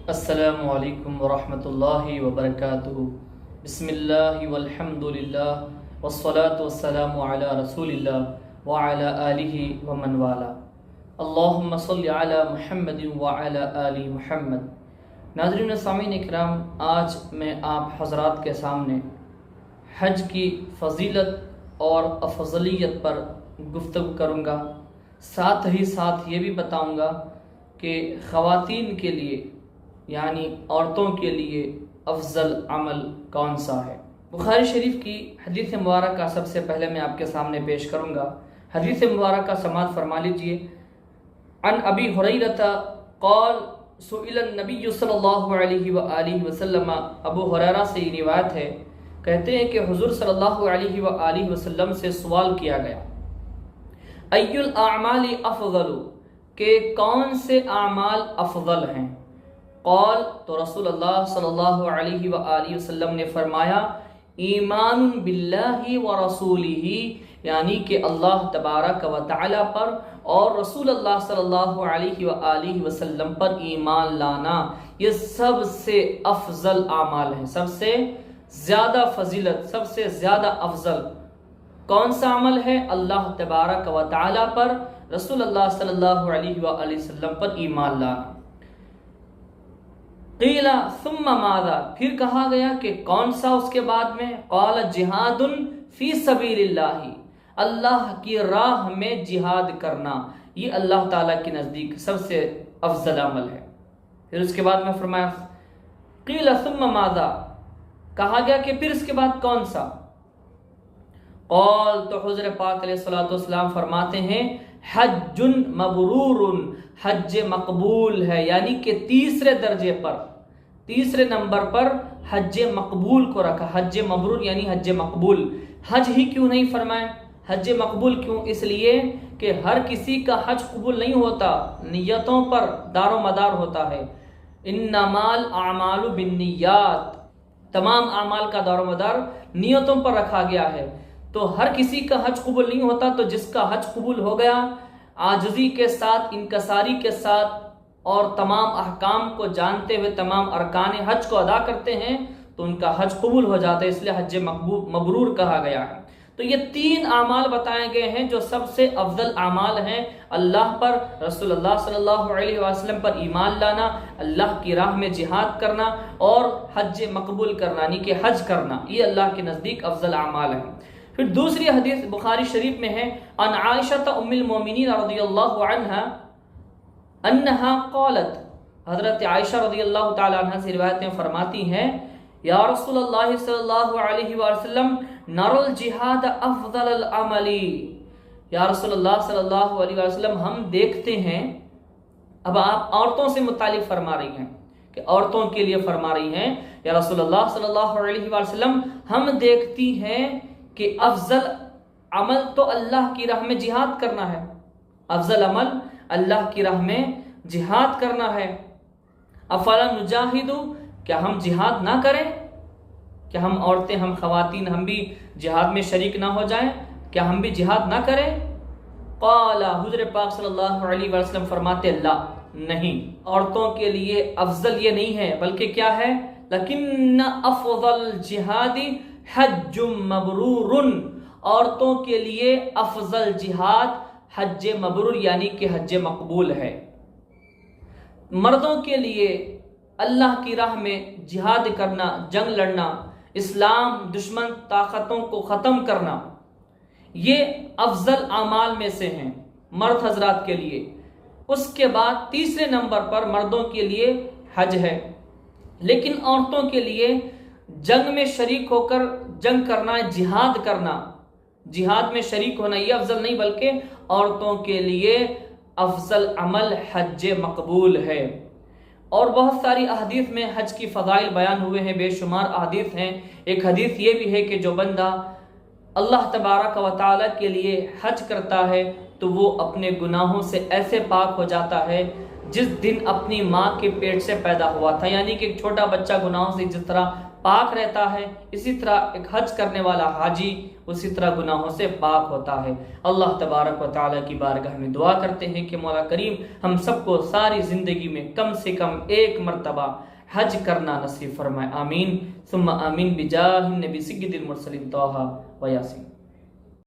السلام علیکم ورحمۃ اللہ وبرکاتہ۔ بسم اللہ والحمد للہ والصلاة والسلام علی رسول اللہ وعلی آلہ ومن والا۔ اللہم صلی علی محمد وعلی آل محمد۔ ناظرین و سامعین اکرام، آج میں آپ حضرات کے سامنے حج کی فضیلت اور افضلیت پر گفتگو کروں گا، ساتھ ہی ساتھ یہ بھی بتاؤں گا کہ خواتین کے لیے یعنی عورتوں کے لیے افضل عمل کون سا ہے۔ بخاری شریف کی حدیث مبارکہ سب سے پہلے میں آپ کے سامنے پیش کروں گا۔ حدیث مبارکہ سماعت فرما لیجئے۔ عن ابی ہریرہ قال سئل النبی صلی اللہ علیہ وآلہ وسلم، ابو ہریرہ سے یہ روایت ہے، کہتے ہیں کہ حضور صلی اللہ علیہ وآلہ وسلم سے سوال کیا گیا، ای الاعمال افضل، کہ کون سے اعمال افضل ہیں؟ قال، تو رسول اللہ صلی اللہ علیہ وآلہ وسلم نے فرمایا، ایمان باللہ ورسولہ، یعنی کہ اللہ تبارک و تعالی پر اور رسول اللہ صلی اللہ علیہ وآلہ وسلم پر ایمان لانا، یہ سب سے افضل اعمال ہیں، سب سے زیادہ فضیلت، سب سے زیادہ افضل کون سا عمل ہے؟ اللہ تبارک و تعالی پر، رسول اللہ صلی اللہ علیہ وآلہ وسلم پر ایمان لانا۔ قیل ثم ماذا، پھر کہا گیا کہ کون سا اس کے بعد میں؟ قال جہاد فی سبیل اللہ، اللہ کی راہ میں جہاد کرنا، یہ اللہ تعالیٰ کے نزدیک سب سے افضل عمل ہے۔ پھر اس کے بعد میں فرمایا قیل ثم ماذا، کہا گیا کہ پھر اس کے بعد کون سا؟ قال، تو حضور پاک علیہ الصلوۃ والسلام فرماتے ہیں، حج مبرور، حج مقبول ہے، یعنی کہ تیسرے درجے پر، تیسرے نمبر پر حج مقبول کو رکھا۔ حج مبرور یعنی حج مقبول۔ حج ہی کیوں نہیں فرمائے؟ حج مقبول کیوں؟ اس لیے کہ ہر کسی کا حج قبول نہیں ہوتا، نیتوں پر دار و مدار ہوتا ہے۔ انما الاعمال بالنیات، تمام اعمال کا دار و مدار نیتوں پر رکھا گیا ہے، تو ہر کسی کا حج قبول نہیں ہوتا۔ تو جس کا حج قبول ہو گیا، عاجزی کے ساتھ، انکساری کے ساتھ اور تمام احکام کو جانتے ہوئے تمام ارکان حج کو ادا کرتے ہیں، تو ان کا حج قبول ہو جاتا ہے، اس لیے حج مبرور کہا گیا ہے۔ تو یہ تین اعمال بتائے گئے ہیں جو سب سے افضل اعمال ہیں، اللہ پر، رسول اللہ صلی اللہ علیہ وسلم پر ایمان لانا، اللہ کی راہ میں جہاد کرنا اور حج مقبول کرنا یعنی کہ حج کرنا، یہ اللہ کے نزدیک افضل اعمال ہیں۔ پھر دوسری حدیث بخاری شریف میں ہے، عن عائشہ ام المومنین رضی اللہ عنہا انہا قالت، حضرت عائشہ رضی اللہ تعالی عنہ سے روایتیں فرماتی ہیں، یا رسول اللہ صلی اللہ علیہ وسلم نر الجہاد افضل العمل، یا رسول اللہ صلی اللہ علیہ وسلم ہم دیکھتے ہیں، اب آپ عورتوں سے متعلق فرما رہی ہیں کہ عورتوں کے لیے فرما رہی ہیں، یا رسول اللہ صلی اللہ علیہ وسلم ہم دیکھتی ہیں کہ افضل عمل تو اللہ کی راہ میں جہاد کرنا ہے، افضل عمل اللہ کی راہ میں جہاد کرنا ہے۔ افلا نجاہد، کیا ہم جہاد نہ کریں؟ کیا ہم عورتیں، ہم خواتین، ہم بھی جہاد میں شریک نہ ہو جائیں؟ کیا ہم بھی جہاد نہ کریں؟ قال، حضور پاک صلی اللہ علیہ وسلم فرماتے، لا، نہیں، عورتوں کے لیے افضل یہ نہیں ہے، بلکہ کیا ہے؟ لیکن افضل جہاد حج مبرور، عورتوں کے لیے افضل جہاد حج مبرور یعنی کہ حج مقبول ہے۔ مردوں کے لیے اللہ کی راہ میں جہاد کرنا، جنگ لڑنا، اسلام دشمن طاقتوں کو ختم کرنا، یہ افضل اعمال میں سے ہیں مرد حضرات کے لیے۔ اس کے بعد تیسرے نمبر پر مردوں کے لیے حج ہے، لیکن عورتوں کے لیے جنگ میں شریک ہو کر جنگ کرنا، جہاد کرنا، جہاد میں شریک ہونا، یہ افضل نہیں، بلکہ عورتوں کے لیے افضل عمل حج مقبول ہے۔ اور بہت ساری احادیث میں حج کی فضائل بیان ہوئے ہیں، بے شمار احادیث ہیں۔ ایک حدیث یہ بھی ہے کہ جو بندہ اللہ تبارک و تعالی کے لیے حج کرتا ہے تو وہ اپنے گناہوں سے ایسے پاک ہو جاتا ہے جس دن اپنی ماں کے پیٹ سے پیدا ہوا تھا، یعنی کہ ایک چھوٹا بچہ گناہوں سے جس طرح پاک رہتا ہے، اسی طرح ایک حج کرنے والا حاجی اسی طرح گناہوں سے پاک ہوتا ہے۔ اللہ تبارک و تعالیٰ کی بارگاہ میں دعا کرتے ہیں کہ مولا کریم ہم سب کو ساری زندگی میں کم سے کم ایک مرتبہ حج کرنا نصیب فرمائے، آمین ثم آمین بجاہ النبی سید المرسلین طٰہٰ و یاسین۔